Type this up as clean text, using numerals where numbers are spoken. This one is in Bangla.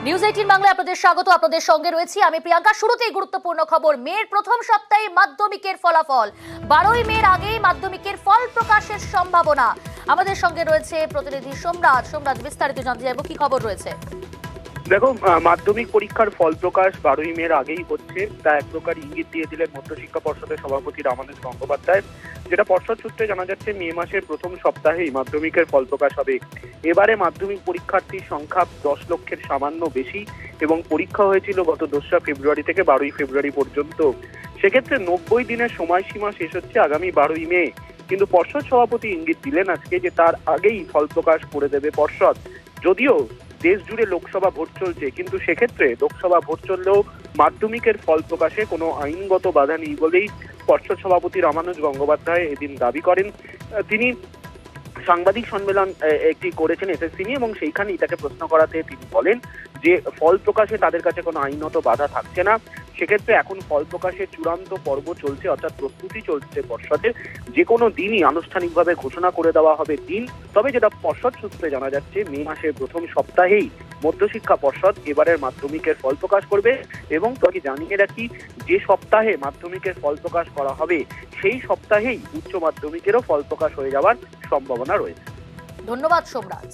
নিউজ 18 বাংলায় আপনাদের স্বাগত। আপনাদের সঙ্গে রয়েছি আমি প্রিয়াঙ্কা। শুরুতেই গুরুত্বপূর্ণ খবর, মের প্রথম সপ্তাহে মাধ্যমিকের ফলাফল। 12ই মের আগেই মাধ্যমিকের ফল প্রকাশের সম্ভাবনা। আমাদের সঙ্গে রয়েছে প্রতিনিধি সোমরাজ। সোমরাজ, বিস্তারিত জানতে চাইবো, কি খবর রয়েছে? দেখো, মাধ্যমিক পরীক্ষার ফল প্রকাশ 12ই মের আগেই হচ্ছে, তা এক প্রকার ইঙ্গিত দিয়ে দিলেন মধ্যশিক্ষা পর্ষদের সভাপতি রামানুজ গঙ্গোপাধ্যায়। যেটা পর্ষদ সূত্রে জানা যাচ্ছে, মে মাসের প্রথম সপ্তাহেই মাধ্যমিকের ফল প্রকাশ হবে। এবারে মাধ্যমিক পরীক্ষার্থীর সংখ্যা 10 লক্ষের সামান্য বেশি এবং পরীক্ষা হয়েছিল গত 2রা ফেব্রুয়ারি থেকে 12ই ফেব্রুয়ারি পর্যন্ত। সেক্ষেত্রে 90 দিনের সময়সীমা শেষ হচ্ছে আগামী 12ই মে। কিন্তু পর্ষদ সভাপতি ইঙ্গিত দিলেন আজকে যে তার আগেই ফল প্রকাশ করে দেবে পর্ষদ। যদিও দেশ জুড়ে লোকসভা ভোট চলছে, কিন্তু সেক্ষেত্রে লোকসভা ভোট চললেও মাধ্যমিকের ফল প্রকাশে কোনো আইনগত বাধা নেই বলেই পর্ষদ সভাপতি রামানুজ গঙ্গোপাধ্যায় এদিন দাবি করেন। তিনি সাংবাদিক সম্মেলন একটি করেছেন এসএসসি নিয়ে, এবং সেইখানেই তাকে প্রশ্ন করাতে তিনি বলেন যে ফল প্রকাশে তাদের কাছে কোনো আইনত বাধা থাকছে না। সেক্ষেত্রে এখন ফল প্রকাশের চূড়ান্ত পর্ব চলছে, অর্থাৎ প্রস্তুতি চলছে পর্ষদের। যে কোনো দিনই আনুষ্ঠানিকভাবে ঘোষণা করে দেওয়া হবে দিন। তবে যেটা পর্ষদ সূত্রে জানা যাচ্ছে, মে মাসের প্রথম সপ্তাহেই মধ্যশিক্ষা পর্ষদ এবারের মাধ্যমিকের ফল প্রকাশ করবে। এবং তাকে জানিয়ে রাখি, যে সপ্তাহে মাধ্যমিকের ফল প্রকাশ করা হবে সেই সপ্তাহেই উচ্চ মাধ্যমিকেরও ফল প্রকাশ হয়ে যাওয়ার সম্ভাবনা রয়েছে। ধন্যবাদ সোমরাজ।